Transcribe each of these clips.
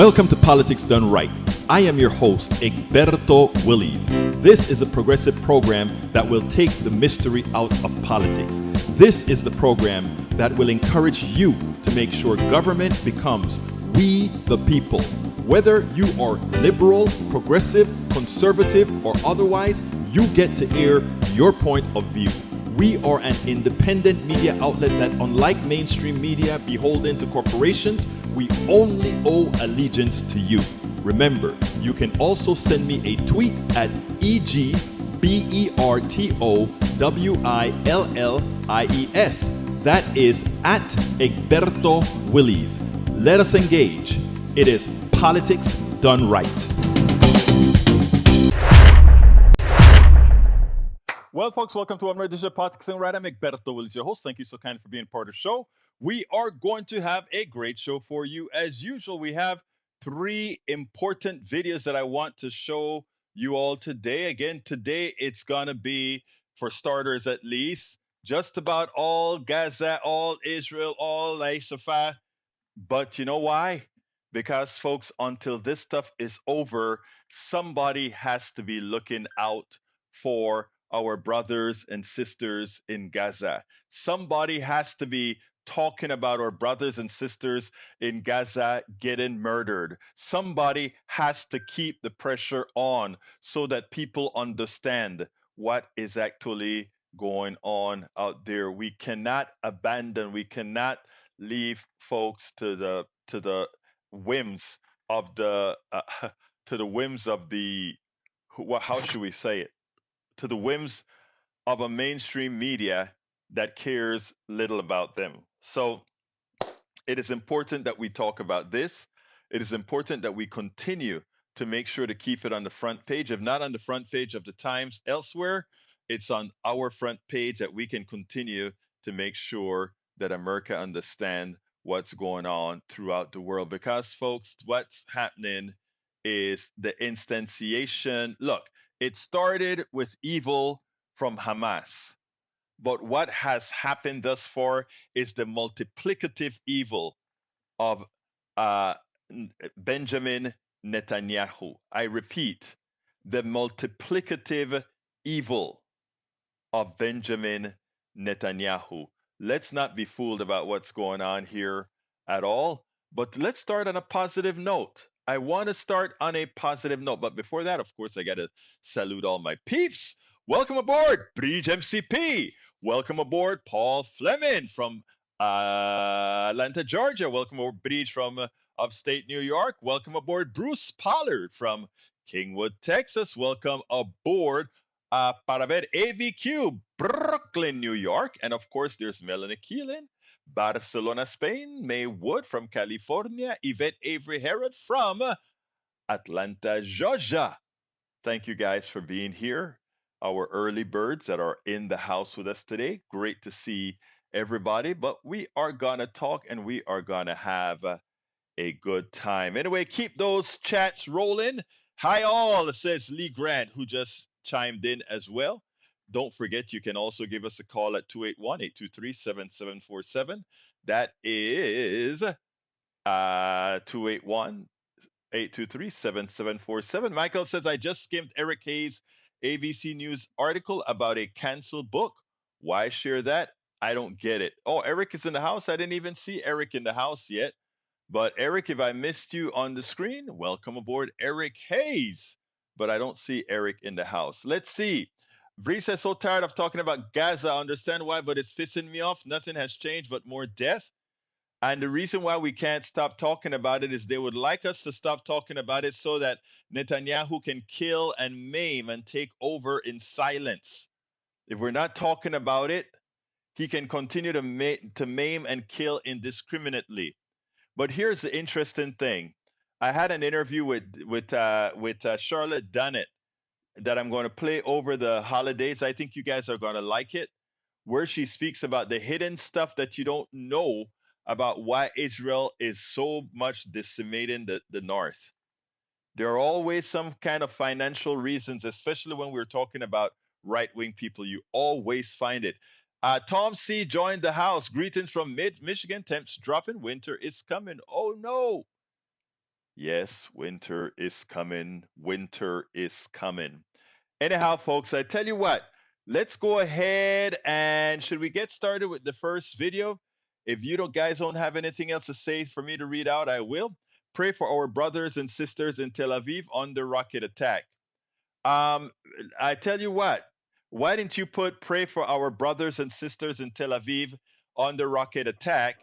Welcome to Politics Done Right. I am your host, Egberto Willies. This is a progressive program that will take the mystery out of politics. This is the program that will encourage you to make sure government becomes we the people. Whether you are liberal, progressive, conservative, or otherwise, you get to air your point of view. We are an independent media outlet that, unlike mainstream media beholden to corporations, we only owe allegiance to you. Remember, you can also send me a tweet at EGBERTOWILLIES. That is at Egberto Willies. Let us engage. It is Politics Done Right. Well, folks, welcome to another edition of Politics Done Right. I'm Egberto Willies, your host. Thank you so kindly for being part of the show. We are going to have a great show for you. As usual, we have three important videos that I want to show you all today. Again, today it's going to be, for starters at least, just about all Gaza, all Israel, all Isafah. But you know why? Because, folks, until this stuff is over, somebody has to be looking out for our brothers and sisters in Gaza. Somebody has to be talking about our brothers and sisters in Gaza getting murdered. Somebody has to keep the pressure on so that people understand what is actually going on out there. We cannot abandon, we cannot leave folks to the whims of the to the whims of the how should we say it, to the whims of a mainstream media that cares little about them. So it is important that we talk about this. It is important that we continue to make sure to keep it on the front page. If not on the front page of the Times elsewhere, it's on our front page that we can continue to make sure that America understand what's going on throughout the world. Because, folks, what's happening is the instantiation. Look, it started with evil from Hamas. But what has happened thus far is the multiplicative evil of uh, Benjamin Netanyahu. I repeat, the multiplicative evil of Benjamin Netanyahu. Let's not be fooled about what's going on here at all, but let's start on a positive note. I want to start on a positive note, but before that, of course, I got to salute all my peeps. Welcome aboard, Bridge MCP. Welcome aboard, Paul Fleming from Atlanta, Georgia. Welcome aboard, Bridge from upstate New York. Welcome aboard, Bruce Pollard from Kingwood, Texas. Welcome aboard, para ver AVQ, Brooklyn, New York. And of course, there's Melanie Keelan, Barcelona, Spain. May Wood from California. Yvette Avery Herod from Atlanta, Georgia. Thank you guys for being here. Our early birds that are in the house with us today. Great to see everybody. But we are going to talk and we are going to have a good time. Anyway, keep those chats rolling. Hi, all, says Lee Grant, who just chimed in as well. Don't forget, you can also give us a call at 281-823-7747. That is 281 823-7747. Michael says, I just skimmed Eric Hayes' ABC News article about a canceled book. Why share that? I don't get it. Oh, Eric is in the house? I didn't even see Eric in the house yet. But Eric, if I missed you on the screen, welcome aboard, Eric Hayes. But I don't see Eric in the house. Let's see. Vree says, so tired of talking about Gaza. I understand why, but it's pissing me off. Nothing has changed but more death. And the reason why we can't stop talking about it is they would like us to stop talking about it so that Netanyahu can kill and maim and take over in silence. If we're not talking about it, he can continue to maim and kill indiscriminately. But here's the interesting thing. I had an interview with Charlotte Dunnett that I'm going to play over the holidays. I think you guys are going to like it, where she speaks about the hidden stuff that you don't know about why Israel is so much decimating the North. There are always some kind of financial reasons, especially when we're talking about right-wing people. You always find it. Tom C. joined the house. Greetings from Michigan. Temps dropping. Winter is coming. Oh, no. Yes, winter is coming. Winter is coming. Anyhow, folks, I tell you what, let's go ahead and should we get started with the first video? If you don't guys don't have anything else to say for me to read out, I will. Pray for our brothers and sisters in Tel Aviv under rocket attack. Um, I tell you what, why didn't you pray for our brothers and sisters in Tel Aviv under rocket attack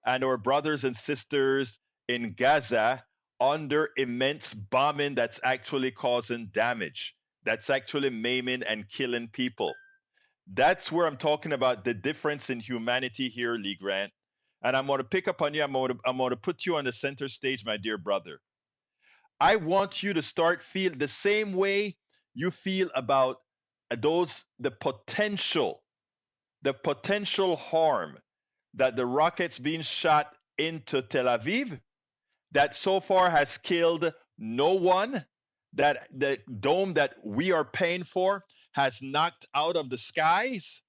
and our brothers and sisters in Gaza under immense bombing that's actually causing damage, that's actually maiming and killing people? That's where I'm talking about the difference in humanity here, Lee Grant. And I'm going to pick up on you. I'm going to put you on the center stage, my dear brother. I want you to start feel the same way you feel about the potential harm that the rockets being shot into Tel Aviv that so far has killed no one, that the dome that we are paying for has knocked out of the skies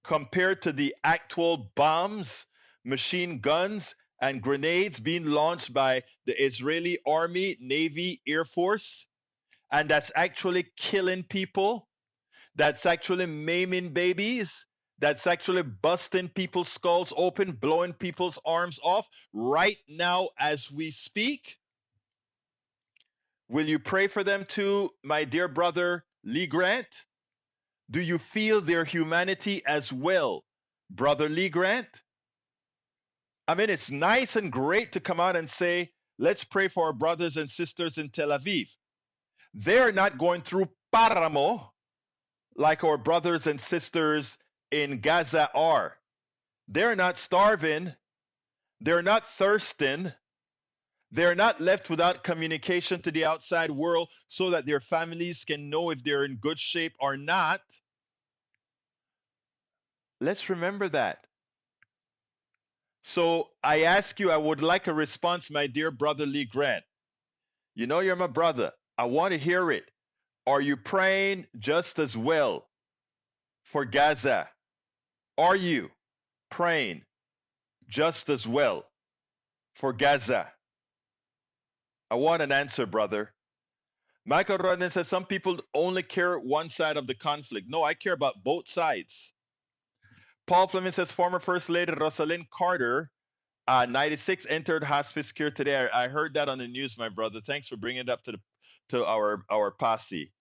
compared to the actual bombs, machine guns, and grenades being launched by the Israeli Army, Navy, Air Force, and that's actually killing people, that's actually maiming babies, that's actually busting people's skulls open, blowing people's arms off right now as we speak. Will you pray for them too, my dear brother Lee Grant? Do you feel their humanity as well, brother Lee Grant? I mean, it's nice and great to come out and say, let's pray for our brothers and sisters in Tel Aviv. They're not going through paramo like our brothers and sisters in Gaza are. They're not starving. They're not thirsting. They're not left without communication to the outside world so that their families can know if they're in good shape or not. Let's remember that. So I ask you, I would like a response, my dear brother Lee Grant. You know you're my brother. I want to hear it. Are you praying just as well for Gaza? Are you praying just as well for Gaza? I want an answer, brother. Michael Rodden says some people only care one side of the conflict. No, I care about both sides. Paul Fleming says former First Lady Rosalind Carter, 96, entered hospice care today. I heard that on the news, my brother. Thanks for bringing it up to our posse.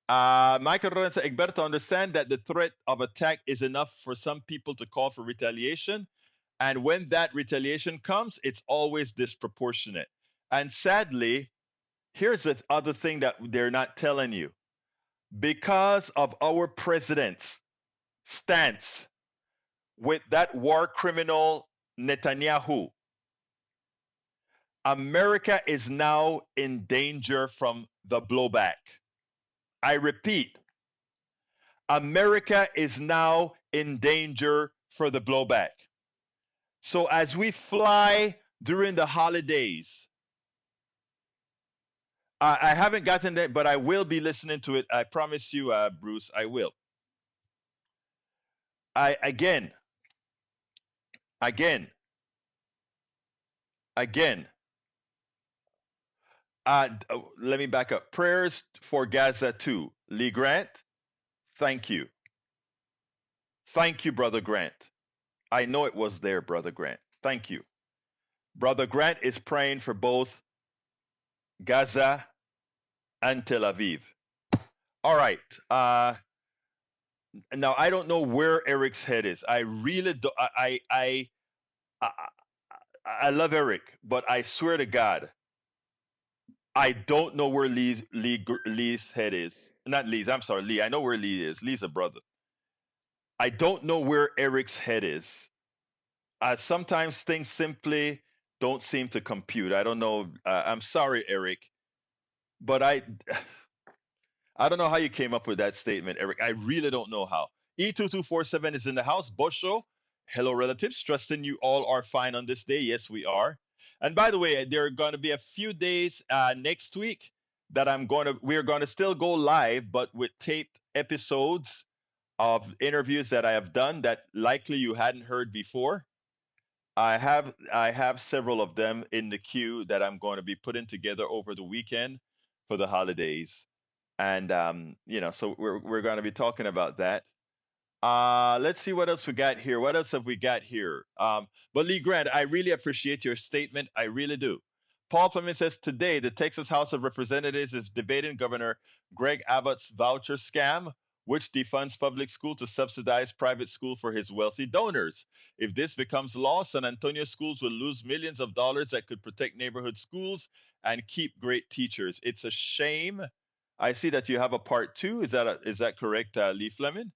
Michael Rodden says, Egberto, understand that the threat of attack is enough for some people to call for retaliation. And when that retaliation comes, it's always disproportionate. And sadly, here's the other thing that they're not telling you. Because of our president's stance with that war criminal Netanyahu, America is now in danger from the blowback. I repeat, America is now in danger for the blowback. So as we fly during the holidays, I haven't gotten that, but I will be listening to it. I promise you, Bruce, I will. I again, again, again. Let me back up. Prayers for Gaza too. Lee Grant, thank you. Thank you, Brother Grant. I know it was there, Brother Grant. Thank you. Brother Grant is praying for both Gaza and Tel Aviv. All right. Now I don't know where Eric's head is. I really do. I, I love Eric, but I swear to God, I don't know where Lee's head is. Not Lee's. I'm sorry, Lee. I know where Lee is. Lee's a brother. I don't know where Eric's head is. Sometimes things simply don't seem to compute. I don't know. I'm sorry, Eric, but I don't know how you came up with that statement, Eric. I really don't know how. E2247 is in the house. Bosho, hello, relatives. Trusting you all are fine on this day. Yes, we are. And by the way, there are going to be a few days next week that we're going to still go live, but with taped episodes of interviews that I have done that likely you hadn't heard before. I have several of them in the queue that I'm going to be putting together over the weekend for the holidays. And so we're going to be talking about that. Let's see what else we got here. What else have we got here? But Lee Grant, I really appreciate your statement. I really do. Paul Fleming says today the Texas House of Representatives is debating Governor Greg Abbott's voucher scam, which defunds public school to subsidize private school for his wealthy donors. If this becomes law, San Antonio schools will lose millions of dollars that could protect neighborhood schools and keep great teachers. It's a shame. I see that you have a part two. Is that correct, Lee Fleming?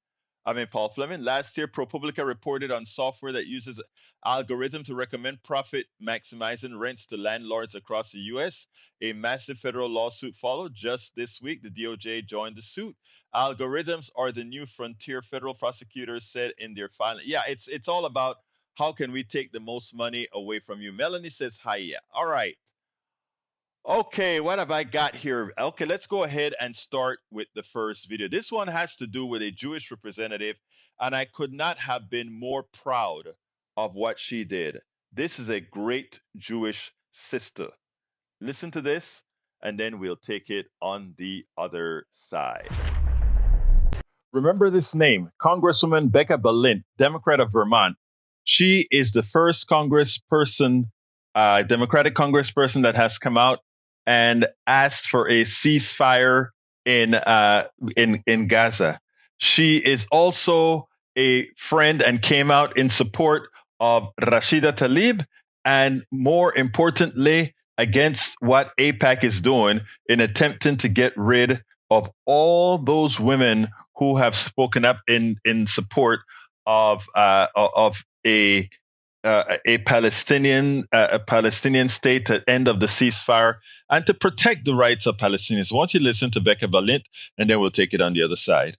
Paul Fleming. Last year, ProPublica reported on software that uses algorithm to recommend profit maximizing rents to landlords across the U.S. A massive federal lawsuit followed. Just this week, the DOJ joined the suit. Algorithms are the new frontier, federal prosecutors said in their filing. Yeah, it's all about how can we take the most money away from you. Melanie says, hi, yeah. All right. Okay, what have I got here? Okay, let's go ahead and start with the first video. This one has to do with a Jewish representative, and I could not have been more proud of what she did. This is a great Jewish sister. Listen to this, and then we'll take it on the other side. Remember this name, Congresswoman Becca Balint, Democrat of Vermont. She is the first congressperson, Democratic congressperson that has come out and asked for a ceasefire in Gaza. She is also a friend and came out in support of Rashida Tlaib, and more importantly, against what AIPAC is doing in attempting to get rid of all those women who have spoken up in support of a Palestinian state at end of the ceasefire and to protect the rights of Palestinians. Why don't you listen to Becca Balint, and then we'll take it on the other side.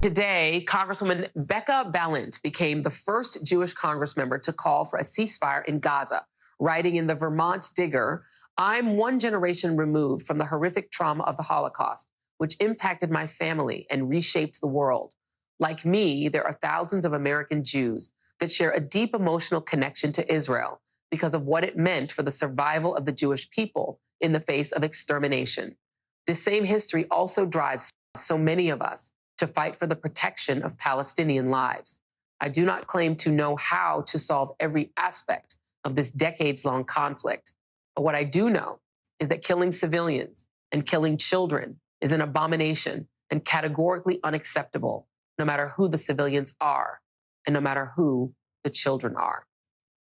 Today, Congresswoman Becca Balint became the first Jewish Congress member to call for a ceasefire in Gaza. Writing in the Vermont Digger, I'm one generation removed from the horrific trauma of the Holocaust, which impacted my family and reshaped the world. Like me, there are thousands of American Jews that share a deep emotional connection to Israel because of what it meant for the survival of the Jewish people in the face of extermination. This same history also drives so many of us to fight for the protection of Palestinian lives. I do not claim to know how to solve every aspect of this decades-long conflict, but what I do know is that killing civilians and killing children is an abomination and categorically unacceptable, no matter who the civilians are and no matter who the children are.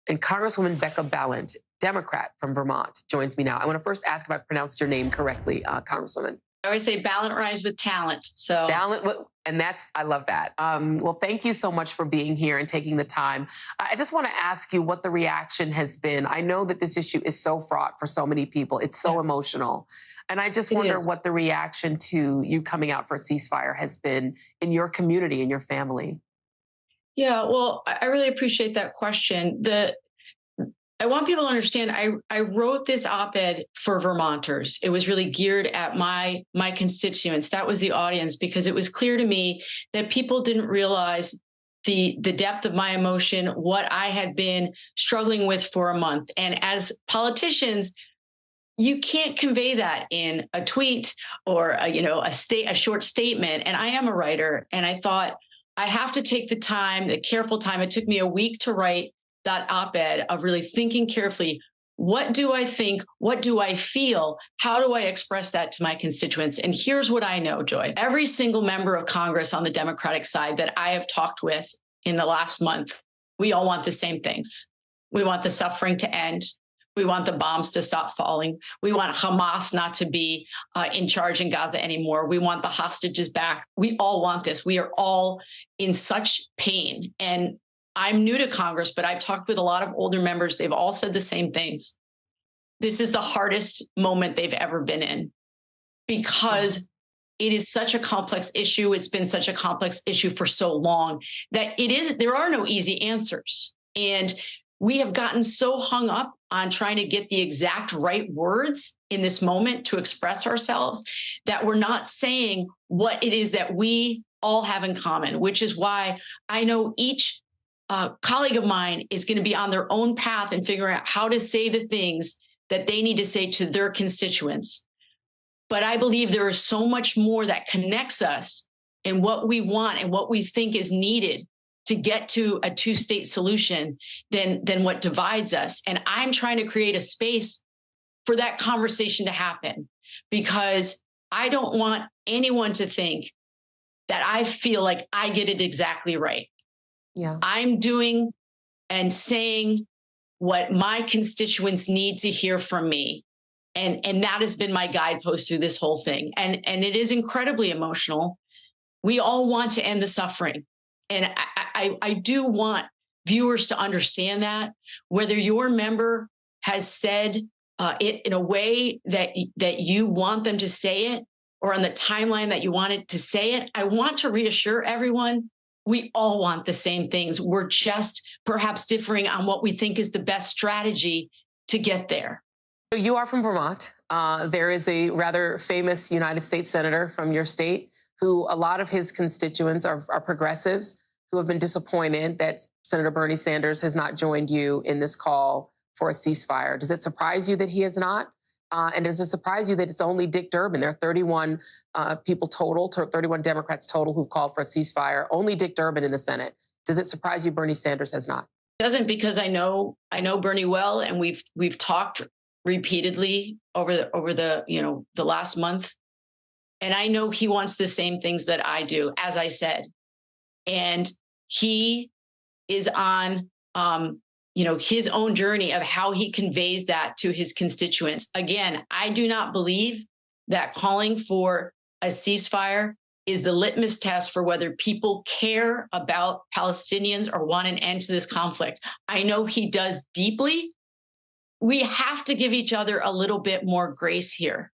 And Congresswoman Becca Balint, Democrat from Vermont, joins me now. I want to first ask if I've pronounced your name correctly, Congresswoman. I always say Balint rhymes with talent. So talent, and I love that. Well, thank you so much for being here and taking the time. I just want to ask you what the reaction has been. I know that this issue is so fraught for so many people. It's so emotional. And I just wonder what the reaction to you coming out for a ceasefire has been in your community, in your family. Yeah, well, I really appreciate that question. I want people to understand, I wrote this op-ed for Vermonters. It was really geared at my constituents. That was the audience, because it was clear to me that people didn't realize the depth of my emotion, what I had been struggling with for a month. And as politicians, you can't convey that in a tweet or a short statement. And I am a writer, and I thought I have to take the careful time. It took me a week to write that op-ed of really thinking carefully, what do I think? What do I feel? How do I express that to my constituents? And here's what I know, Joy. Every single member of Congress on the Democratic side that I have talked with in the last month, we all want the same things. We want the suffering to end. We want the bombs to stop falling. We want Hamas not to be in charge in Gaza anymore. We want the hostages back. We all want this. We are all in such pain. And I'm new to Congress, but I've talked with a lot of older members. They've all said the same things. This is the hardest moment they've ever been in because it is such a complex issue. It's been such a complex issue for so long that there are no easy answers. And we have gotten so hung up on trying to get the exact right words in this moment to express ourselves that we're not saying what it is that we all have in common, which is why I know each colleague of mine is going to be on their own path and figuring out how to say the things that they need to say to their constituents. But I believe there is so much more that connects us in what we want and what we think is needed to get to a two-state solution than what divides us. And I'm trying to create a space for that conversation to happen, because I don't want anyone to think that I feel like I get it exactly right. Yeah. I'm doing and saying what my constituents need to hear from me. And that has been my guidepost through this whole thing. And it is incredibly emotional. We all want to end the suffering. And I do want viewers to understand that, whether your member has said it in a way that you want them to say it, or on the timeline that you wanted to say it, I want to reassure everyone, we all want the same things. We're just perhaps differing on what we think is the best strategy to get there. You are from Vermont. There is a rather famous United States senator from your state who a lot of his constituents are progressives who have been disappointed that Senator Bernie Sanders has not joined you in this call for a ceasefire. Does it surprise you that he has not? And does it surprise you that it's only Dick Durbin? There are 31 people total, 31 Democrats total who've called for a ceasefire. Only Dick Durbin in the Senate. Does it surprise you Bernie Sanders has not? It doesn't, because I know Bernie well, and we've talked repeatedly over the last month, and I know he wants the same things that I do, as I said, and he is on his own journey of how he conveys that to his constituents. Again, I do not believe that calling for a ceasefire is the litmus test for whether people care about Palestinians or want an end to this conflict. I know he does deeply. We have to give each other a little bit more grace here.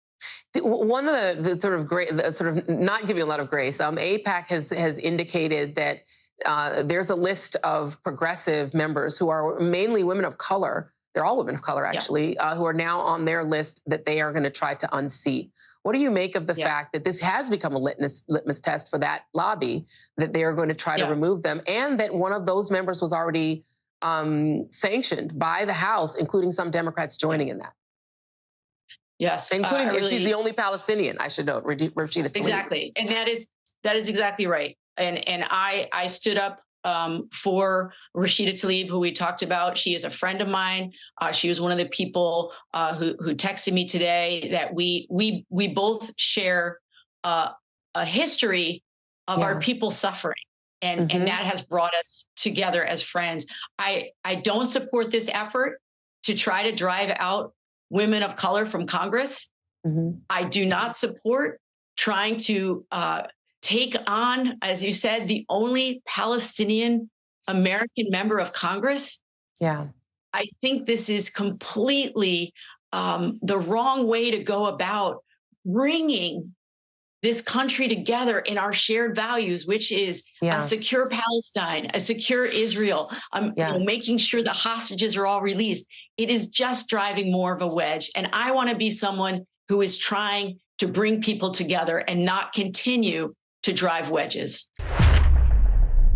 One of the sort of not giving a lot of grace, AIPAC has indicated that there's a list of progressive members who are mainly women of color. They're all women of color, actually, who are now on their list that they are going to try to unseat. What do you make of the fact that this has become a litmus test for that lobby, that they are going to try to remove them, and that one of those members was already sanctioned by the House, including some Democrats joining in that? Yes. Including, she's the only Palestinian, I should note, Rashida Tlaib. Exactly. And that is exactly right. And I stood up for Rashida Tlaib, who we talked about. She is a friend of mine. She was one of the people who texted me today that we both share a history of our people suffering. And that has brought us together as friends. I don't support this effort to try to drive out women of color from Congress. I do not support trying to take on, as you said, the only Palestinian American member of Congress. Yeah. I think this is completely the wrong way to go about bringing this country together in our shared values, which is a secure Palestine, a secure Israel, making sure the hostages are all released. It is just driving more of a wedge. And I want to be someone who is trying to bring people together and not continue to drive wedges.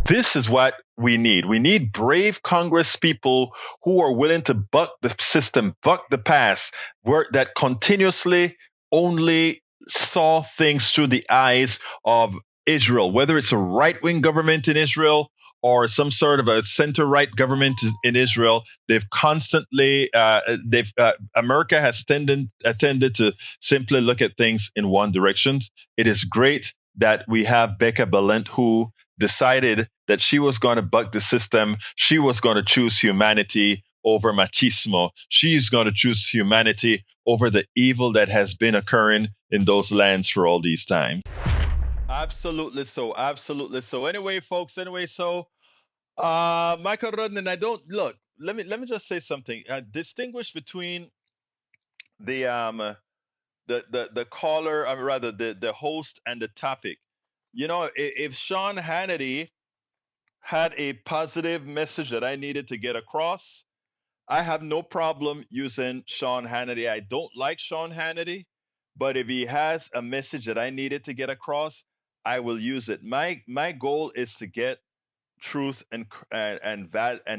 This is what we need. We need brave Congress people who are willing to buck the system, buck the past, work that continuously only saw things through the eyes of Israel, whether it's a right-wing government in Israel or some sort of a center-right government in Israel. They've constantly, America has tended to simply look at things in one direction. It is great that we have Becca Balint, who decided that she was going to buck the system. She was going to choose humanity over machismo. She's going to choose humanity over the evil that has been occurring in those lands for all these times. Absolutely so. Absolutely so. Anyway, folks. Michael Rudnan, let me just say something. Distinguish between the caller, rather the host and the topic. If Sean Hannity had a positive message that I needed to get across, I have no problem using Sean Hannity. I don't like Sean Hannity, but if he has a message that I needed to get across, I will use it. My goal is to get truth and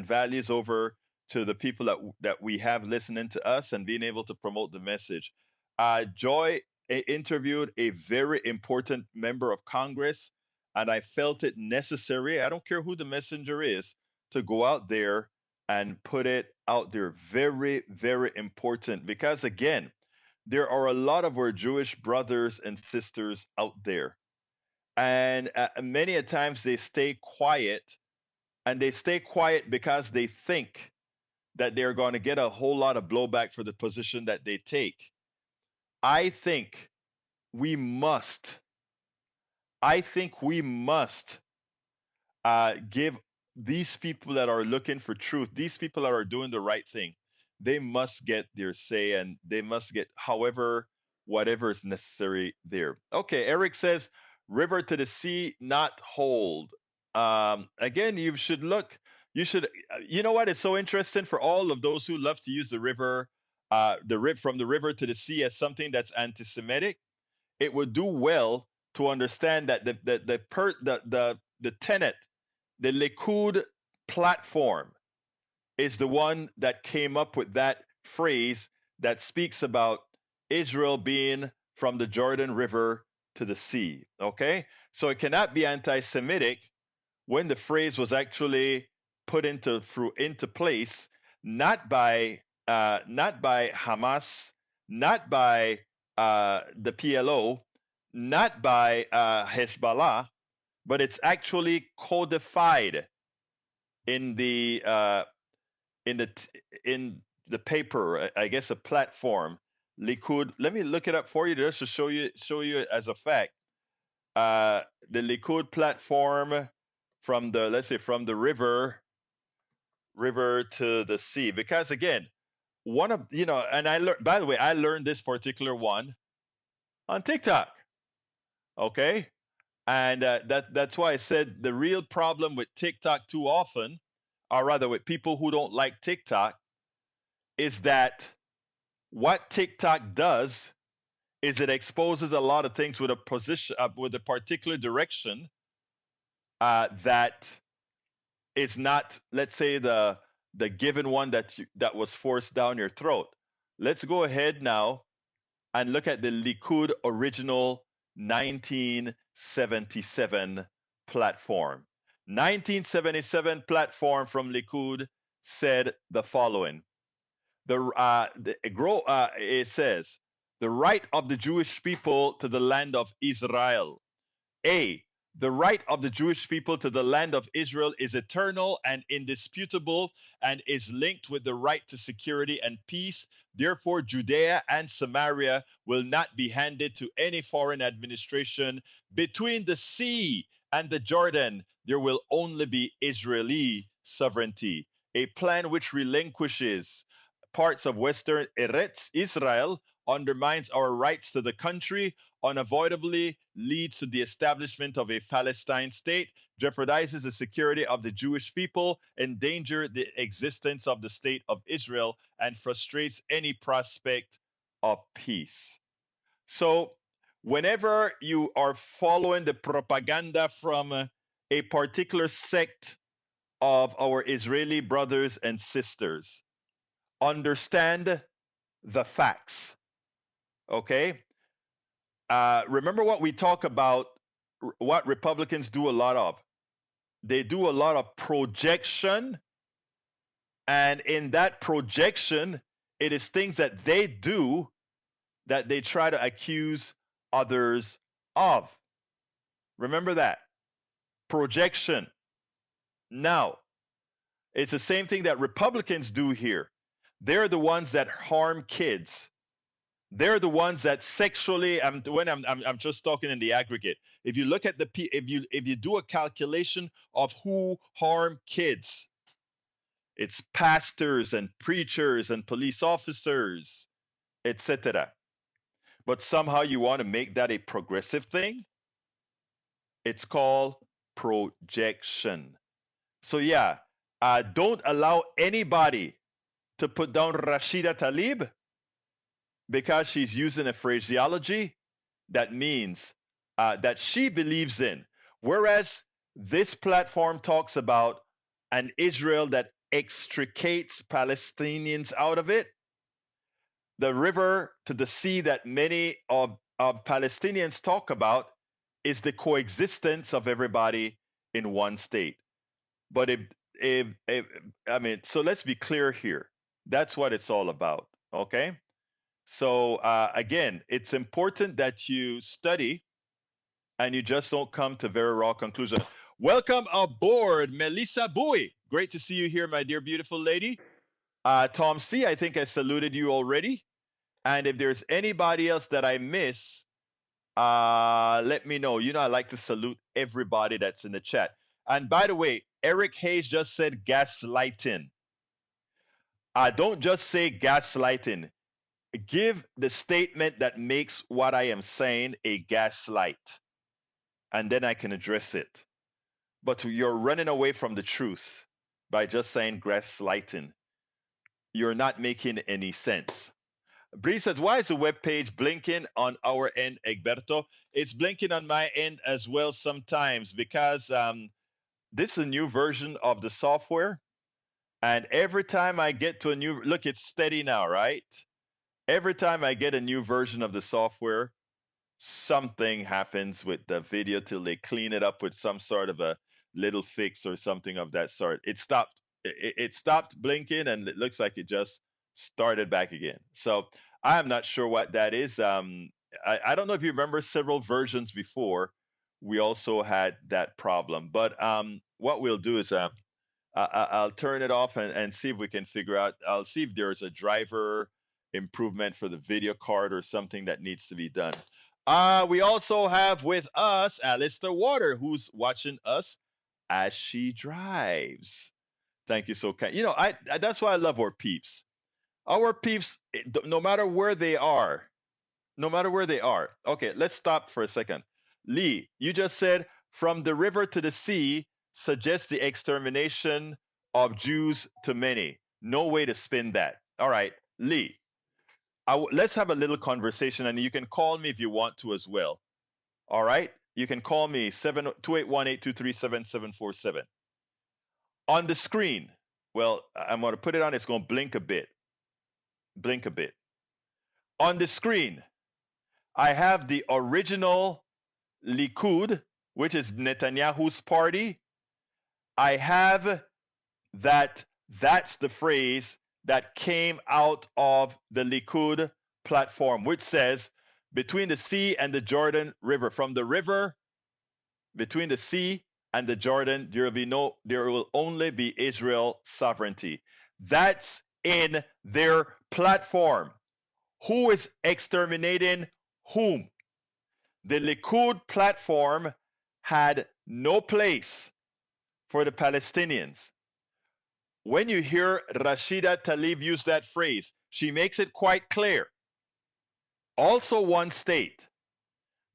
values over to the people that we have listening to us and being able to promote the message. Joy interviewed a very important member of Congress, and I felt it necessary. I don't care who the messenger is, to go out there and put it out there. Very, very important, because again, there are a lot of our Jewish brothers and sisters out there, and many a times they stay quiet, and they stay quiet because they think that they're going to get a whole lot of blowback for the position that they take. I think we must. I think we must give these people that are looking for truth, these people that are doing the right thing, they must get their say, and they must get whatever is necessary there. Okay, Eric says, river to the sea, not hold. Again, you know what? It's so interesting for all of those who love to use the river, from the river to the sea as something that's anti-Semitic. It would do well to understand that the tenet, the Likud platform, is the one that came up with that phrase that speaks about Israel being from the Jordan River to the sea. Okay, so it cannot be anti-Semitic when the phrase was actually put into place, not by Hamas, not by the PLO, not by Hezbollah, but it's actually codified in the in the paper, I guess a platform, Likud. Let me look it up for you just to show you as a fact. The Likud platform, from the, let's say, from the river to the sea, because again, one of, and I learned, by the way, I learned this particular one on TikTok. Okay, and that's why I said the real problem with TikTok too often, or rather with people who don't like TikTok, is that what TikTok does is it exposes a lot of things with a position, with a particular direction, that is not, let's say, the given one that was forced down your throat. Let's go ahead now and look at the Likud original 1977 platform. 1977 platform from Likud said the following. It says, the right of the Jewish people to the land of Israel. A, the right of the Jewish people to the land of Israel is eternal and indisputable, and is linked with the right to security and peace. Therefore, Judea and Samaria will not be handed to any foreign administration. Between the sea and the Jordan, there will only be Israeli sovereignty. A plan which relinquishes parts of Western Eretz Israel undermines our rights to the country, unavoidably leads to the establishment of a Palestine state, jeopardizes the security of the Jewish people, endangers the existence of the state of Israel, and frustrates any prospect of peace. So, whenever you are following the propaganda from a particular sect of our Israeli brothers and sisters, understand the facts. Okay? Remember what we talk about, what Republicans do a lot of. They do a lot of projection, and in that projection, it is things that they do that they try to accuse others of. Remember that. Projection. Now, it's the same thing that Republicans do here. They're the ones that harm kids. They're the ones that sexually. I'm just talking in the aggregate. If you look at if you do a calculation of who harm kids, it's pastors and preachers and police officers, etc. But somehow you want to make that a progressive thing. It's called projection. So yeah, don't allow anybody to put down Rashida Tlaib because she's using a phraseology that means that she believes in. Whereas This platform talks about an Israel that extricates Palestinians out of it. The river to the sea that many of Palestinians talk about is the coexistence of everybody in one state. But if I mean, so let's be clear here. That's what it's all about. Okay. So again, it's important that you study and you just don't come to very raw conclusion. Welcome aboard, Melissa Bowie. Great to see you here, my dear beautiful lady. Tom C, I think I saluted you already. And if there's anybody else that I miss, let me know. You know, I like to salute everybody that's in the chat. And by the way, Eric Hayes just said gaslighting. Don't just say gaslighting. Give the statement that makes what I am saying a gaslight, and then I can address it. But you're running away from the truth by just saying gaslighting. You're not making any sense. Bree says, why is the web page blinking on our end, Egberto? It's blinking on my end as well sometimes because this is a new version of the software. And every time I get to a new, look, it's steady now, right? Every time I get a new version of the software, something happens with the video till they clean it up with some sort of a little fix or something of that sort. It stopped blinking and it looks like it just started back again. So I'm not sure what that is. I don't know if you remember several versions before. We also had that problem. But what we'll do is I'll turn it off and see if we can figure out. I'll see if there's a driver improvement for the video card or something that needs to be done. We also have with us Alistair Water, who's watching us as she drives. Thank you so kind. You know, I that's why I love our peeps. Our peeps, no matter where they are, no matter where they are. Okay, let's stop for a second. Lee, you just said from the river to the sea suggests the extermination of Jews to many. No way to spin that. All right, Lee, let's have a little conversation, and you can call me if you want to as well. All right, you can call me 281-823-7747. On the screen, well, I'm going to put it on. It's going to blink a bit. Blink a bit. On the screen, I have the original Likud, which is Netanyahu's party. I have that's the phrase that came out of the Likud platform, which says, between the sea and the Jordan River, from the river between the sea and the Jordan, there will only be Israel sovereignty. That's in their platform. Who is exterminating whom? The Likud platform had no place for the Palestinians. When you hear Rashida Tlaib use that phrase, she makes it quite clear. Also one state.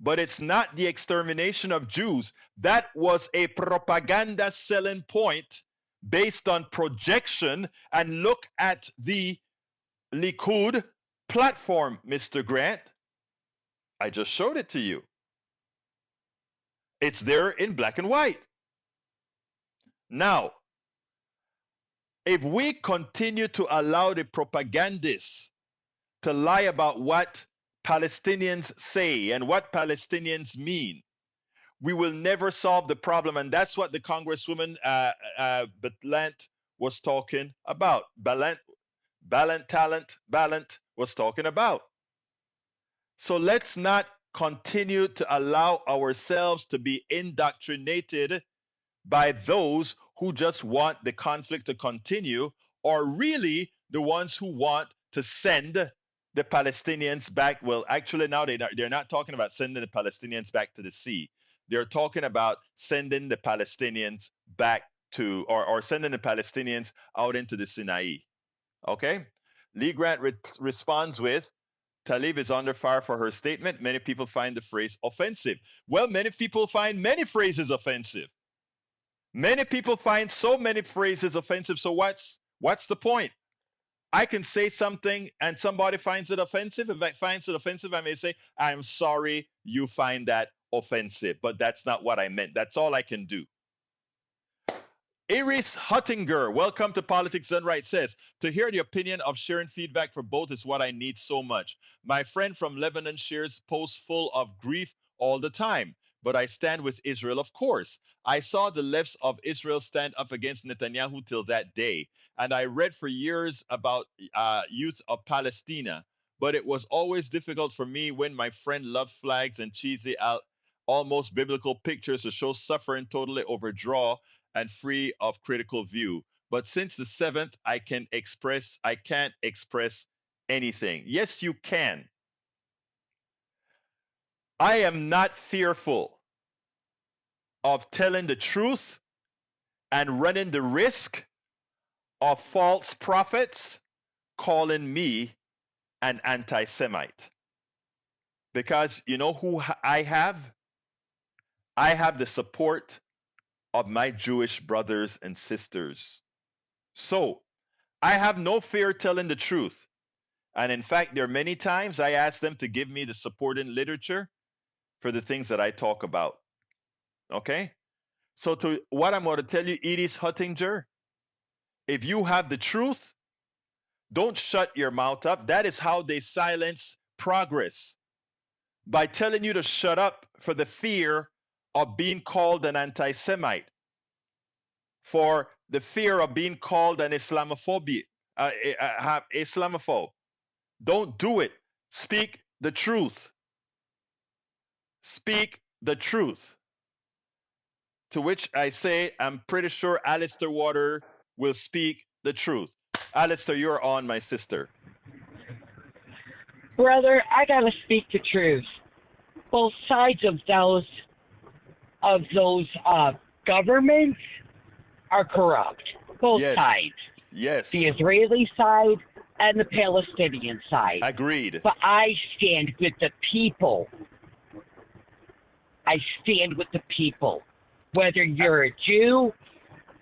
But it's not the extermination of Jews. That was a propaganda selling point based on projection. And look at the Likud platform, Mr. Grant. I just showed it to you. It's there in black and white. Now, if we continue to allow the propagandists to lie about what Palestinians say and what Palestinians mean, we will never solve the problem. And that's what the Congresswoman Balint was talking about. Balint was talking about. So let's not continue to allow ourselves to be indoctrinated by those who just want the conflict to continue, or really the ones who want to send the Palestinians back. Well, actually now they're not talking about sending the Palestinians back to the sea. They're talking about sending the Palestinians back to, or sending the Palestinians out into the Sinai. Okay? Lee Grant responds with, Tlaib is under fire for her statement. Many people find the phrase offensive. Well, many people find many phrases offensive. Many people find so many phrases offensive. So what's the point? I can say something and somebody finds it offensive. If I find it offensive, I may say, I'm sorry you find that offensive, but that's not what I meant. That's all I can do. Iris Huttinger, welcome to Politics Done Right, says, to hear the opinion of sharing feedback for both is what I need so much. My friend from Lebanon shares posts full of grief all the time, but I stand with Israel, of course. I saw the lefts of Israel stand up against Netanyahu till that day, and I read for years about youth of Palestina, but it was always difficult for me when my friend loved flags and cheesy, almost biblical pictures to show suffering totally overdraw and free of critical view. But since the 7th, I can't express anything. Yes, you can. I am not fearful of telling the truth and running the risk of false prophets calling me an anti-Semite. Because you know who I have? I have the support of my Jewish brothers and sisters. So I have no fear telling the truth. And in fact, there are many times I ask them to give me the supporting literature for the things that I talk about. Okay? So to what I'm going to tell you, Edith Huttinger, if you have the truth, don't shut your mouth up. That is how they silence progress. By telling you to shut up for the fear of being called an anti-Semite, for the fear of being called an Islamophobe. Don't do it. Speak the truth. Speak the truth. To which I say, I'm pretty sure Alistair Water will speak the truth. Alistair, you're on, my sister. Brother, I gotta speak the truth. Both sides of those governments are corrupt. Both sides. Yes. The Israeli side and the Palestinian side. Agreed. But I stand with the people. I stand with the people. Whether you're a Jew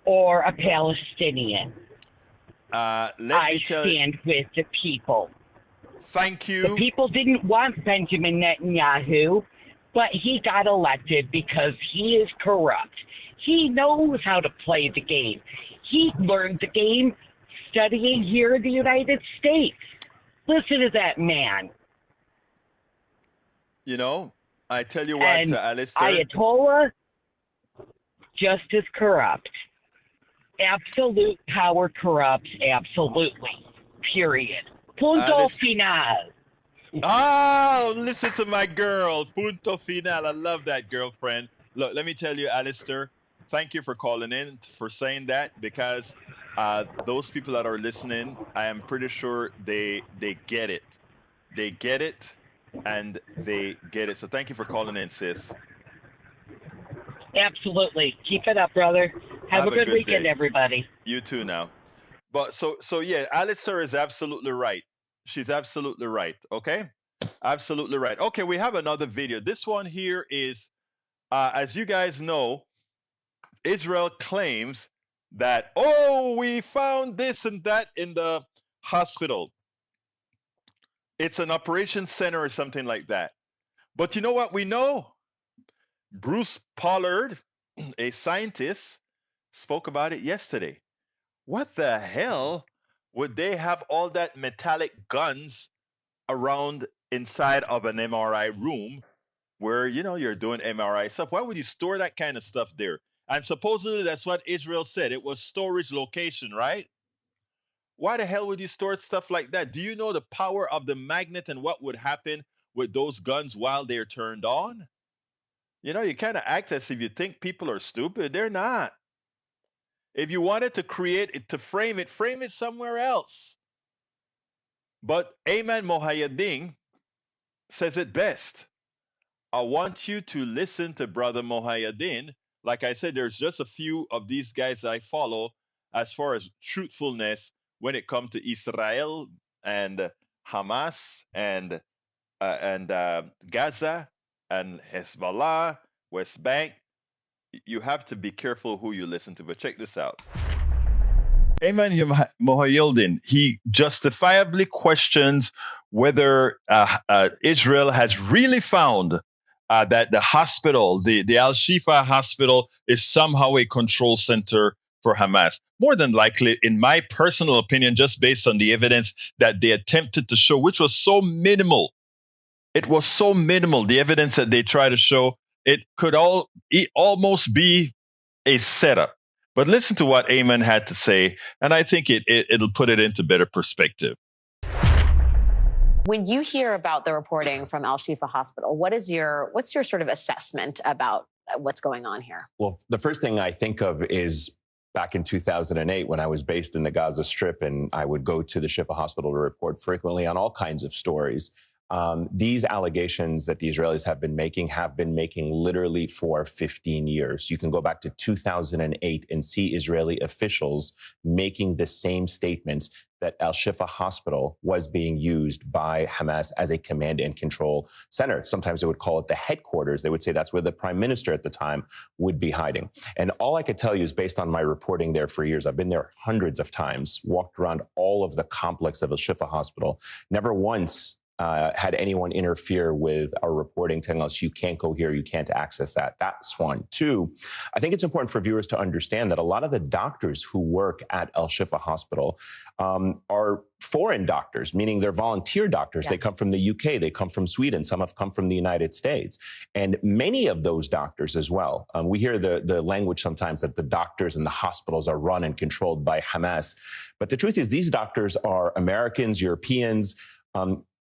or a Palestinian. I stand with the people. Thank you. The people didn't want Benjamin Netanyahu, but he got elected because he is corrupt. He knows how to play the game. He learned the game studying here in the United States. Listen to that man. You know, I tell you what, and Alistair. Ayatollah, just as corrupt. Absolute power corrupts absolutely. Period. Punto final. Oh, listen to my girl. Punto final. I love that, girlfriend. Look, let me tell you, Alistair, thank you for calling in, for saying that, because those people that are listening, I am pretty sure they get it. They get it, and they get it. So thank you for calling in, sis. Absolutely. Keep it up, brother. Have a good weekend, day. everybody. You too now. But so yeah, Alistair is absolutely right. She's absolutely right. Okay? Absolutely right. Okay, we have another video. This one here is, as you guys know, Israel claims that, oh, we found this and that in the hospital. It's an operation center or something like that. But you know what we know? Bruce Pollard, a scientist, spoke about it yesterday. What the hell would they have all that metallic guns around inside of an MRI room where, you know, you're doing MRI stuff? Why would you store that kind of stuff there? And supposedly that's what Israel said. It was storage location, right? Why the hell would you store stuff like that? Do you know the power of the magnet and what would happen with those guns while they're turned on? You know, you kind of act as if you think people are stupid. They're not. If you wanted to create it, to frame it somewhere else. But Ayman Mohayedin says it best. I want you to listen to Brother Mohayedin. Like I said, there's just a few of these guys I follow as far as truthfulness when it comes to Israel and Hamas and Gaza and Hezbollah, West Bank. You have to be careful who you listen to. But check this out. Ayman Mohayedin, he justifiably questions whether Israel has really found that the hospital, the Al-Shifa hospital, is somehow a control center for Hamas. More than likely, in my personal opinion, just based on the evidence that they attempted to show, which was so minimal. It was so minimal, the evidence that they try to show, it could almost be a setup. But listen to what Ayman had to say, and I think it'll put it into better perspective. When you hear about the reporting from Al Shifa Hospital, what's your sort of assessment about what's going on here? Well, the first thing I think of is back in 2008 when I was based in the Gaza Strip, and I would go to the Shifa Hospital to report frequently on all kinds of stories. These allegations that the Israelis have been making literally for 15 years. You can go back to 2008 and see Israeli officials making the same statements that Al Shifa Hospital was being used by Hamas as a command and control center. Sometimes they would call it the headquarters. They would say that's where the prime minister at the time would be hiding. And all I could tell you is based on my reporting there for years, I've been there hundreds of times, walked around all of the complex of Al Shifa Hospital, never once had anyone interfere with our reporting, telling us you can't go here, you can't access that. That's one. Two, I think it's important for viewers to understand that a lot of the doctors who work at Al Shifa Hospital are foreign doctors, meaning they're volunteer doctors. Yeah. They come from the UK, they come from Sweden, some have come from the United States. And many of those doctors as well, we hear the language sometimes that the doctors and the hospitals are run and controlled by Hamas. But the truth is these doctors are Americans, Europeans,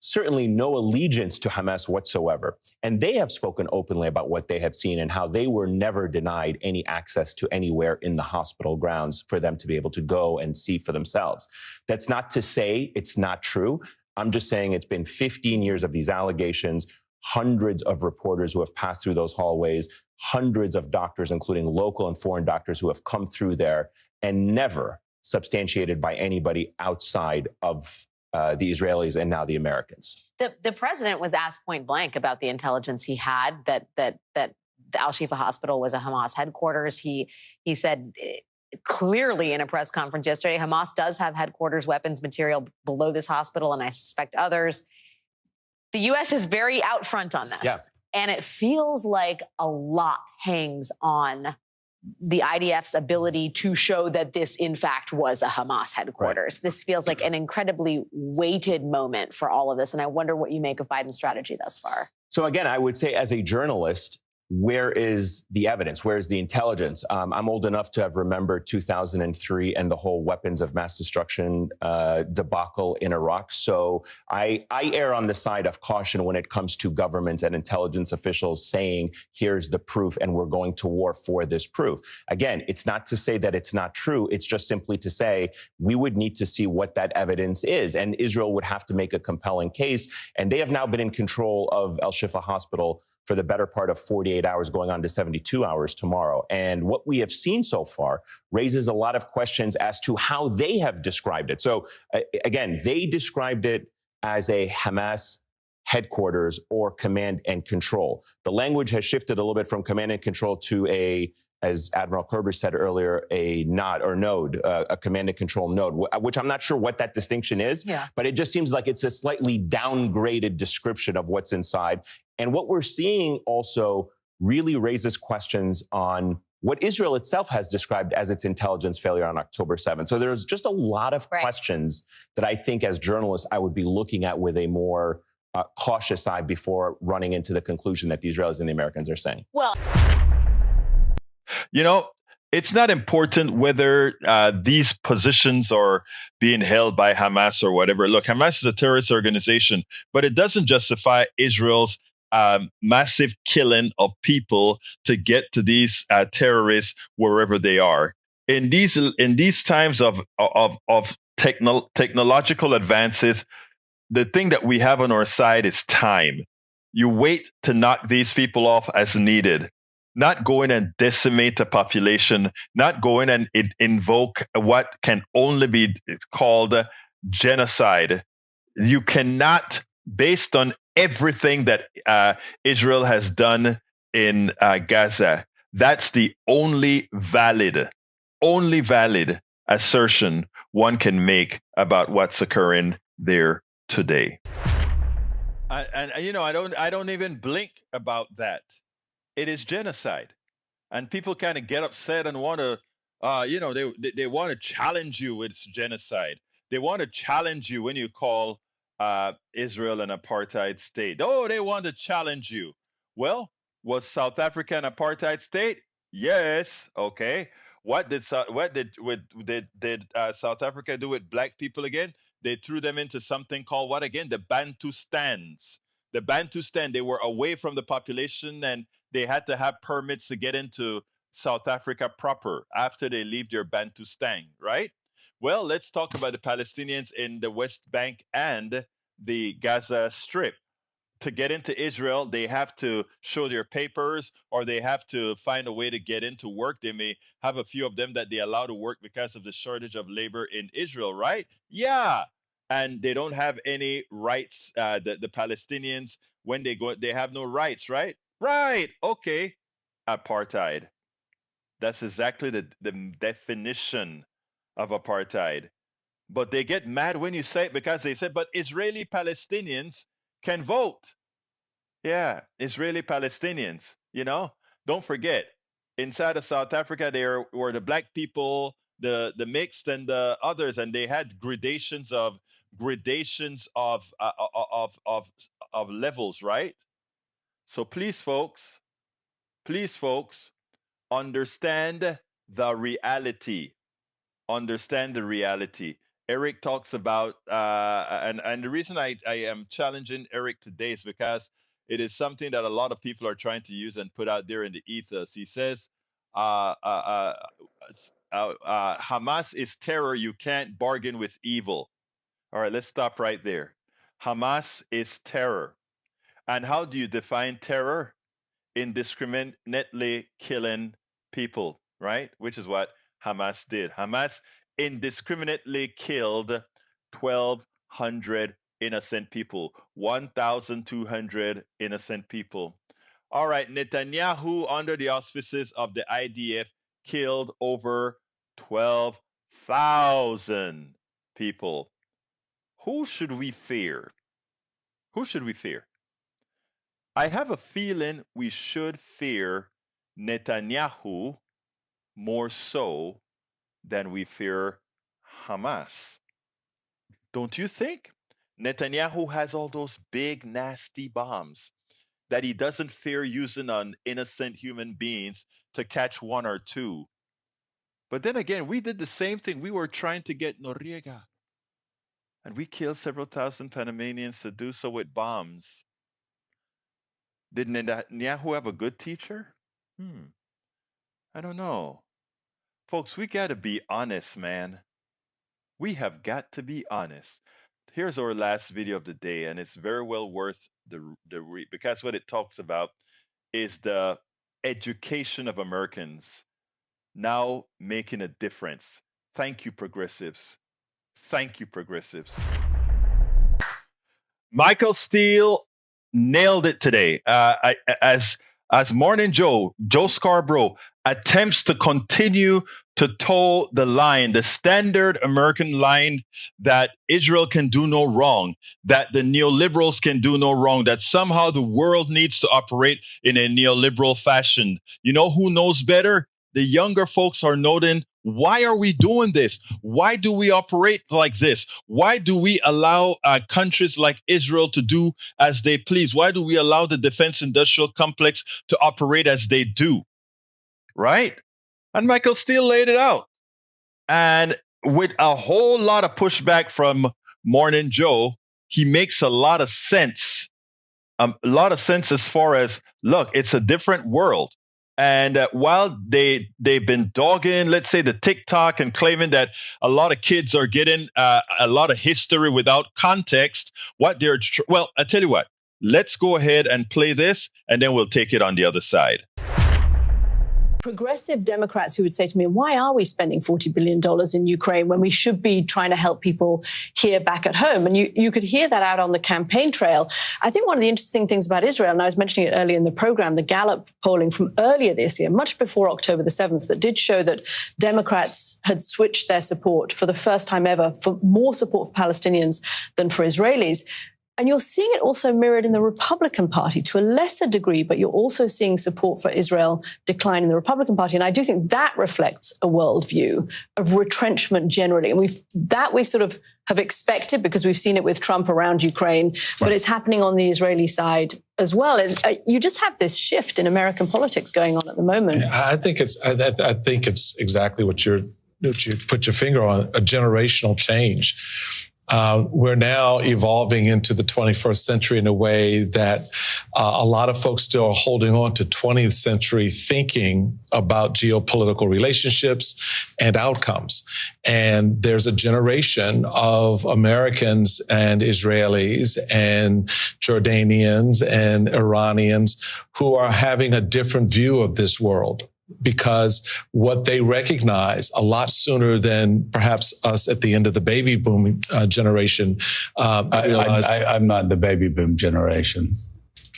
certainly no allegiance to Hamas whatsoever. And they have spoken openly about what they have seen and how they were never denied any access to anywhere in the hospital grounds for them to be able to go and see for themselves. That's not to say it's not true. I'm just saying it's been 15 years of these allegations, hundreds of reporters who have passed through those hallways, hundreds of doctors, including local and foreign doctors who have come through there, and never substantiated by anybody outside of the Israelis and now the Americans. The president was asked point blank about the intelligence he had that the Al Shifa Hospital was a Hamas headquarters. He said clearly in a press conference yesterday, Hamas does have headquarters weapons material below this hospital, and I suspect others. The U.S. is very out front on this. Yeah. And it feels like a lot hangs on the IDF's ability to show that this, in fact, was a Hamas headquarters. Right. This feels like an incredibly weighted moment for all of this. And I wonder what you make of Biden's strategy thus far. So again, I would say as a journalist, where is the evidence? Where is the intelligence? I'm old enough to have remembered 2003 and the whole weapons of mass destruction debacle in Iraq. So I err on the side of caution when it comes to governments and intelligence officials saying, here's the proof and we're going to war for this proof. Again, it's not to say that it's not true. It's just simply to say we would need to see what that evidence is. And Israel would have to make a compelling case. And they have now been in control of Al Shifa Hospital for the better part of 48 hours, going on to 72 hours tomorrow. And what we have seen so far raises a lot of questions as to how they have described it. So again, they described it as a Hamas headquarters or command and control. The language has shifted a little bit from command and control to as Admiral Kerber said earlier, a node, a command and control node, which I'm not sure what that distinction is, but it just seems like it's a slightly downgraded description of what's inside. And what we're seeing also really raises questions on what Israel itself has described as its intelligence failure on October 7th. So there's just a lot of questions that I think as journalists, I would be looking at with a more cautious eye before running into the conclusion that the Israelis and the Americans are saying. Well, you know, it's not important whether these positions are being held by Hamas or whatever. Look, Hamas is a terrorist organization, but it doesn't justify Israel's massive killing of people to get to these terrorists wherever they are. In these times of technological advances, the thing that we have on our side is time. You wait to knock these people off as needed. Not go in and decimate the population, not go in and invoke what can only be called genocide. You cannot, based on everything that Israel has done in Gaza, that's the only valid assertion one can make about what's occurring there today. And you know, I don't even blink about that. It is genocide. And people kind of get upset and want to They want to challenge you with genocide. They want to challenge you when you call Israel an apartheid state. Oh, they want to challenge you. Well, was South Africa an apartheid state? Yes. Okay. What did South Africa do with black people again? They threw them into something called what again? The Bantustans. The Bantustan. They were away from the population and they had to have permits to get into South Africa proper after they leave their Bantustan, right? Well, let's talk about the Palestinians in the West Bank and the Gaza Strip. To get into Israel, they have to show their papers or they have to find a way to get into work. They may have a few of them that they allow to work because of the shortage of labor in Israel, right? Yeah. And they don't have any rights. The Palestinians, when they go, they have no rights, right? Right. Okay. Apartheid. That's exactly the definition of apartheid. But they get mad when you say it because they said, but Israeli Palestinians can vote. Yeah, Israeli Palestinians, don't forget, inside of South Africa, there were the black people, the mixed, and the others, and they had gradations of levels, right? So please, folks, understand the reality. Understand the reality. Eric talks about, and the reason I am challenging Eric today is because it is something that a lot of people are trying to use and put out there in the ethos. He says, Hamas is terror. You can't bargain with evil. All right, let's stop right there. Hamas is terror. And how do you define terror? Indiscriminately killing people, right? Which is what Hamas did. Hamas indiscriminately killed 1,200 innocent people, 1,200 innocent people. All right, Netanyahu, under the auspices of the IDF, killed over 12,000 people. Who should we fear? Who should we fear? I have a feeling we should fear Netanyahu more so than we fear Hamas. Don't you think? Netanyahu has all those big, nasty bombs that he doesn't fear using on innocent human beings to catch one or two. But then again, we did the same thing. We were trying to get Noriega, and we killed several thousand Panamanians to do so with bombs. Did Netanyahu have a good teacher? I don't know. Folks, we got to be honest, man. We have got to be honest. Here's our last video of the day, and it's very well worth the read because what it talks about is the education of Americans now making a difference. Thank you, progressives. Thank you, progressives. Michael Steele nailed it today. As Morning Joe Scarborough attempts to continue to toe the line, the standard American line that Israel can do no wrong, that the neoliberals can do no wrong, that somehow the world needs to operate in a neoliberal fashion. You know who knows better? The younger folks are noting, why are we doing this? Why do we operate like this? Why do we allow countries like Israel to do as they please? Why do we allow the defense industrial complex to operate as they do? Right? And Michael Steele laid it out. And with a whole lot of pushback from Morning Joe, he makes a lot of sense. A lot of sense as far as, look, it's a different world. And while they've been dogging, let's say, the TikTok and claiming that a lot of kids are getting a lot of history without context, well, I tell you what, let's go ahead and play this, and then we'll take it on the other side. Progressive Democrats who would say to me, why are we spending $40 billion in Ukraine when we should be trying to help people here back at home? And you could hear that out on the campaign trail. I think one of the interesting things about Israel, and I was mentioning it earlier in the program, the Gallup polling from earlier this year, much before October the 7th, that did show that Democrats had switched their support for the first time ever for more support for Palestinians than for Israelis. And you're seeing it also mirrored in the Republican Party to a lesser degree, but you're also seeing support for Israel decline in the Republican Party. And I do think that reflects a worldview of retrenchment generally. And we sort of have expected because we've seen it with Trump around Ukraine, but it's happening on the Israeli side as well. And you just have this shift in American politics going on at the moment. I think it's exactly what you put your finger on, a generational change. We're now evolving into the 21st century in a way that a lot of folks still are holding on to 20th century thinking about geopolitical relationships and outcomes. And there's a generation of Americans and Israelis and Jordanians and Iranians who are having a different view of this world, because what they recognize a lot sooner than perhaps us at the end of the baby boom generation. I'm not the baby boom generation.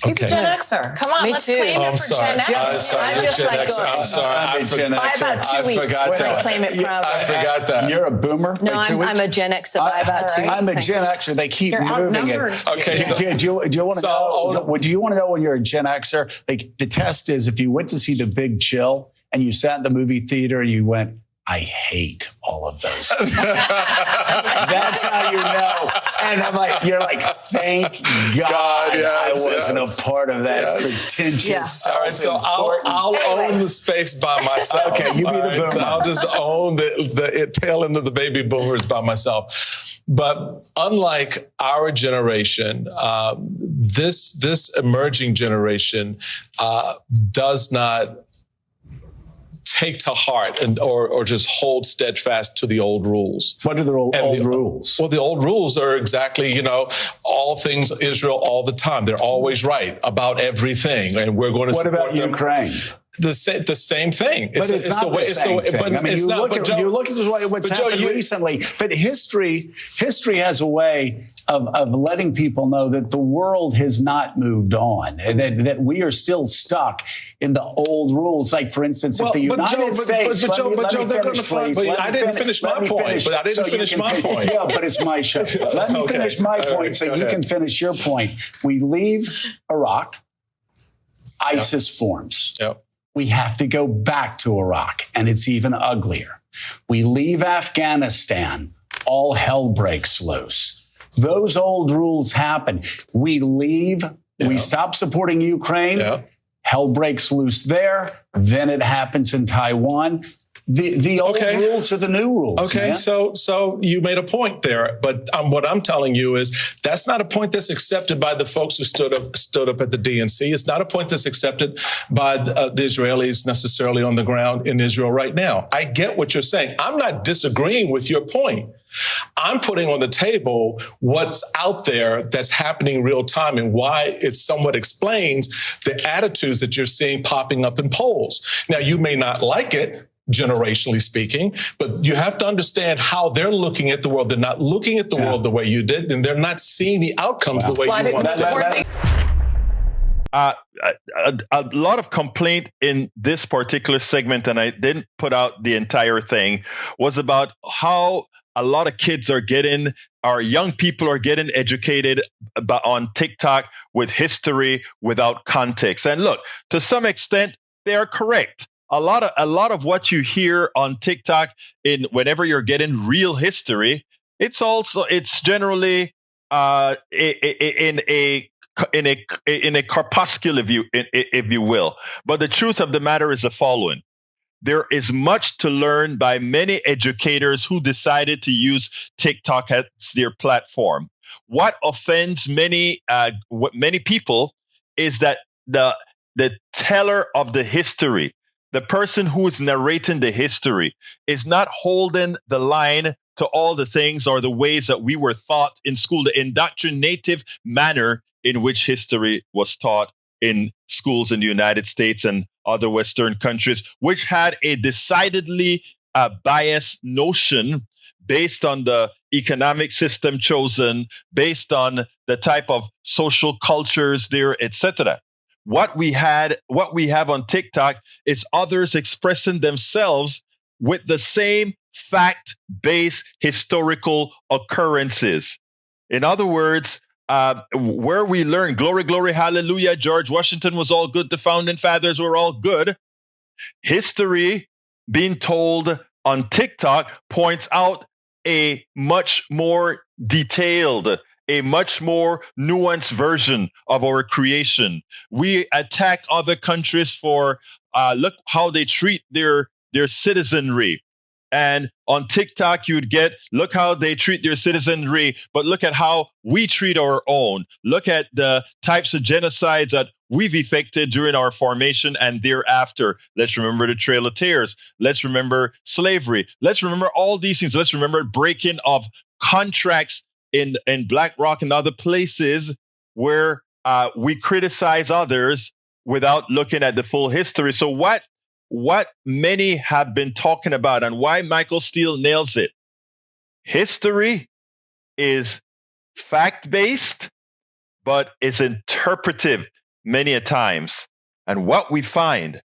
He's a Gen Xer. Come on, let's claim it for Gen X. I'm sorry. I'm a Gen Xer. By about 2 weeks, I claim it proudly. I forgot that. You're a boomer? No, I'm a Gen Xer by about 2 weeks. I'm a Gen Xer. They keep moving it. Okay, do you want to know? Do you want to know when you're a Gen Xer? Like, the test is if you went to see The Big Chill and you sat in the movie theater and you went, I hate all of those. That's how you know. And I'm like, you're like, thank God I wasn't a part of that pretentious. All right, so I'll own the space by myself. Okay, you be the boomer. So I'll just own the tail end of the baby boomers by myself. But unlike our generation, this emerging generation does not take to heart or just hold steadfast to the old rules. What are the old rules? Well, the old rules are exactly, all things Israel all the time. They're always right about everything. And we're going to support them. What about Ukraine? The same thing. But it's not the same thing. I mean, you look at what's happened recently. But history has a way of letting people know that the world has not moved on, that we are still stuck in the old rules. Like, for instance, if the United States... I didn't finish my point. Yeah, but it's my show. Let me finish my point so you can finish your point. We leave Iraq, ISIS forms. Yep. We have to go back to Iraq, and it's even uglier. We leave Afghanistan, all hell breaks loose. Those old rules happen. We leave, we stop supporting Ukraine, hell breaks loose there, then it happens in Taiwan. The old rules are the new rules. Okay, man. So you made a point there, but what I'm telling you is that's not a point that's accepted by the folks who stood up at the DNC. It's not a point that's accepted by the Israelis necessarily on the ground in Israel right now. I get what you're saying. I'm not disagreeing with your point. I'm putting on the table what's out there that's happening real time and why it somewhat explains the attitudes that you're seeing popping up in polls. Now, you may not like it, generationally speaking, but you have to understand how they're looking at the world. They're not looking at the world the way you did, and they're not seeing the outcomes the way you want to. A lot of complaint in this particular segment, and I didn't put out the entire thing, was about how a lot of kids are getting, our young people are getting educated on TikTok with history without context. And look, to some extent, they are correct. A lot of what you hear on TikTok whenever you're getting real history, it's generally in a corpuscular view, if you will. But the truth of the matter is the following. There is much to learn by many educators who decided to use TikTok as their platform. What offends many people is that the teller of the history, the person who is narrating the history, is not holding the line to all the things or the ways that we were taught in school, the indoctrinative manner in which history was taught in schools in the United States and other Western countries, which had a decidedly biased notion based on the economic system chosen, based on the type of social cultures there, etc. What we have on TikTok is others expressing themselves with the same fact-based historical occurrences. In other words, where we learn glory, glory, hallelujah, George Washington was all good, the founding fathers were all good. History being told on TikTok points out a much more detailed, a much more nuanced version of our creation. We attack other countries for look how they treat their citizenry. And on TikTok, you'd get, look how they treat their citizenry, but look at how we treat our own. Look at the types of genocides that we've effected during our formation and thereafter. Let's remember the Trail of Tears. Let's remember slavery. Let's remember all these things. Let's remember breaking of contracts in Black Rock and other places where we criticize others without looking at the full history. So what many have been talking about and why Michael Steele nails it. History is fact-based, but it's interpretive many a times. And what we find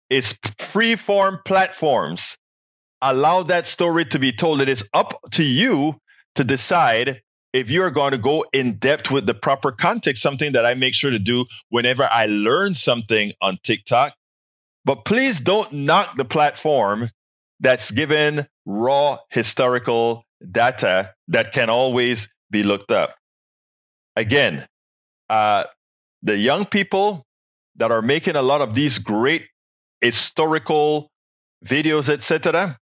is free-form platforms allow that story to be told. It is up to you to decide if you're going to go in depth with the proper context, something that I make sure to do whenever I learn something on TikTok. But please don't knock the platform that's given raw historical data that can always be looked up. Again, the young people that are making a lot of these great historical videos, etc.,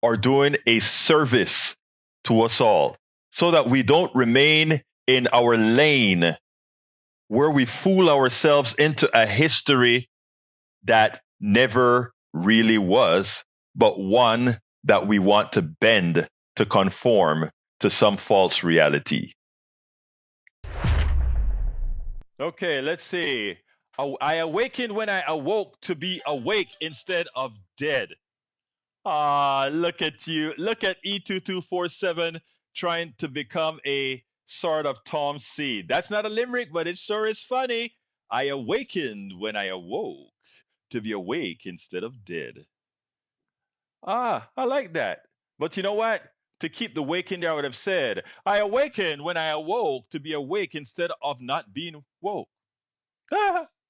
are doing a service to us all so that we don't remain in our lane where we fool ourselves into a history that never really was, but one that we want to bend to conform to some false reality. Okay, let's see. I awakened when I awoke to be awake instead of dead. Look at you. Look at E2247 trying to become a sort of Tom C. That's not a limerick, but it sure is funny. I awakened when I awoke to be awake instead of dead. I like that. But you know what? To keep the waking there, I would have said, I awakened when I awoke to be awake instead of not being woke.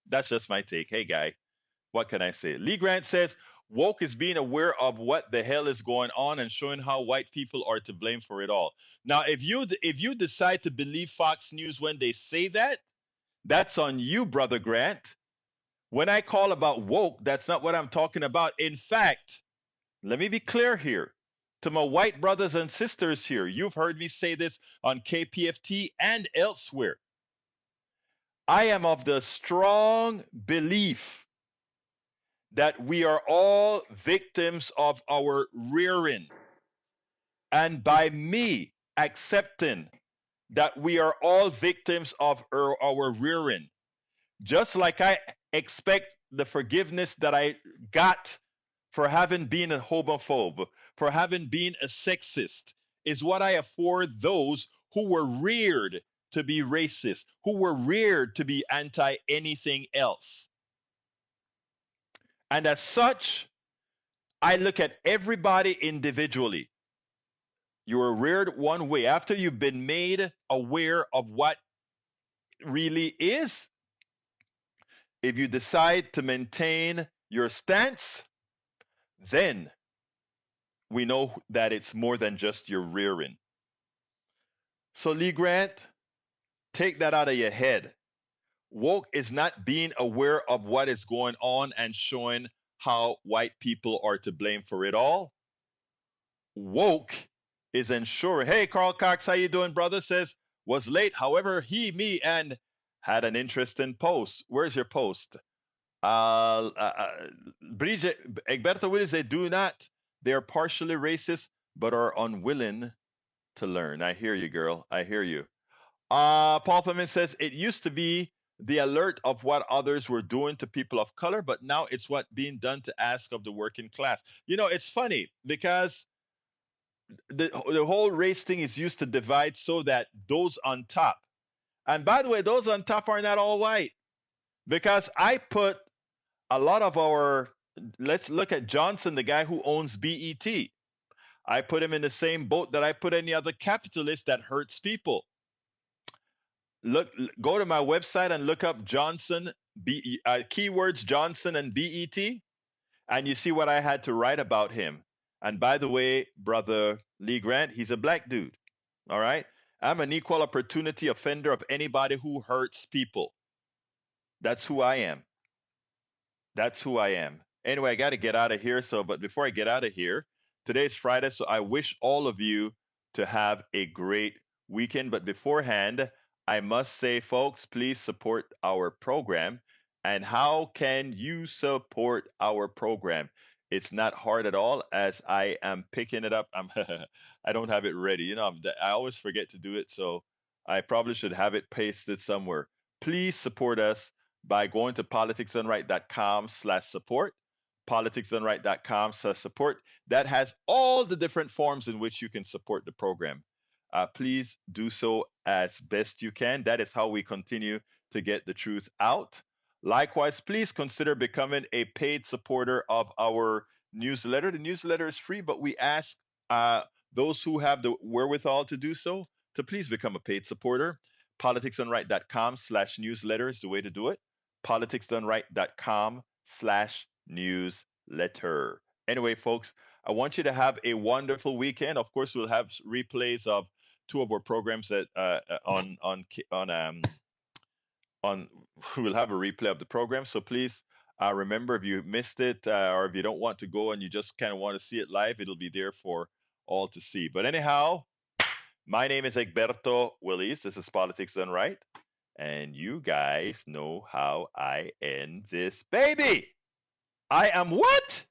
That's just my take. Hey, guy, what can I say? Lee Grant says, woke is being aware of what the hell is going on and showing how white people are to blame for it all. Now, if you decide to believe Fox News when they say that, that's on you, Brother Grant. When I call about woke, that's not what I'm talking about. In fact, let me be clear here. To my white brothers and sisters here, you've heard me say this on KPFT and elsewhere. I am of the strong belief that we are all victims of our rearing. And by me accepting that we are all victims of our rearing, just like I expect the forgiveness that I got for having been a homophobe, for having been a sexist, is what I afford those who were reared to be racist, who were reared to be anti anything else. And as such, I look at everybody individually. You were reared one way. After you've been made aware of what really is, if you decide to maintain your stance, then we know that it's more than just your rearing. So, Lee Grant, take that out of your head. Woke is not being aware of what is going on and showing how white people are to blame for it all. Woke is ensuring, hey, Carl Cox, how you doing, brother? Says, was late. However, me, and had an interesting post. Where's your post? Bridget, Egberto Willis, they do not. They are partially racist, but are unwilling to learn. I hear you, girl. I hear you. Paul Plemons says, it used to be the alert of what others were doing to people of color, but now it's what being done to ask of the working class. You know, it's funny because the whole race thing is used to divide so that those on top, and by the way, those on top are not all white, because I put a lot of our, let's look at Johnson, the guy who owns BET. I put him in the same boat that I put any other capitalist that hurts people. Go to my website and look up Johnson, keywords Johnson and BET, and you see what I had to write about him. And by the way, brother Lee Grant, he's a black dude. All right. I'm an equal opportunity offender of anybody who hurts people. That's who I am. That's who I am. Anyway, I got to get out of here. But before I get out of here, today's Friday, so I wish all of you to have a great weekend. But beforehand, I must say, folks, please support our program. And how can you support our program? It's not hard at all, as I am picking it up. I don't have it ready. You know, I always forget to do it, so I probably should have it pasted somewhere. Please support us by going to politicsdoneright.com/support. Politicsdoneright.com/support. That has all the different forms in which you can support the program. Please do so as best you can. That is how we continue to get the truth out. Likewise, please consider becoming a paid supporter of our newsletter. The newsletter is free, but we ask those who have the wherewithal to do so to please become a paid supporter. politicsdoneright.com/newsletter is the way to do it. politicsdoneright.com/newsletter. Anyway, folks, I want you to have a wonderful weekend. Of course, we'll have replays of two of our programs that we'll have a replay of the program. So please remember, if you missed it or if you don't want to go and you just kind of want to see it live, it'll be there for all to see. But anyhow, my name is Egberto Willies. This is Politics Done Right. And you guys know how I end this baby. I am what?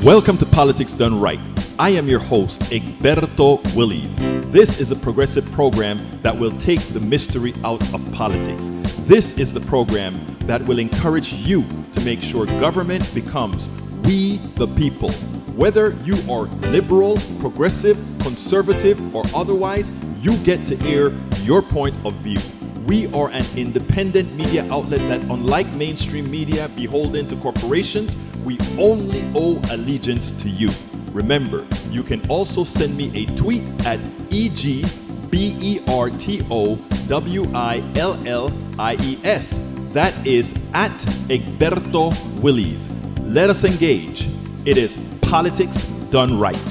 Welcome to Politics Done Right. I am your host, Egberto Willies. This is a progressive program that will take the mystery out of politics. This is the program that will encourage you to make sure government becomes we the people. Whether you are liberal, progressive, conservative, or otherwise, you get to air your point of view. We are an independent media outlet that, unlike mainstream media beholden to corporations, we only owe allegiance to you. Remember, you can also send me a tweet at EGBERTOWILLIES. That is at Egberto Willies. Let us engage. It is Politics Done Right.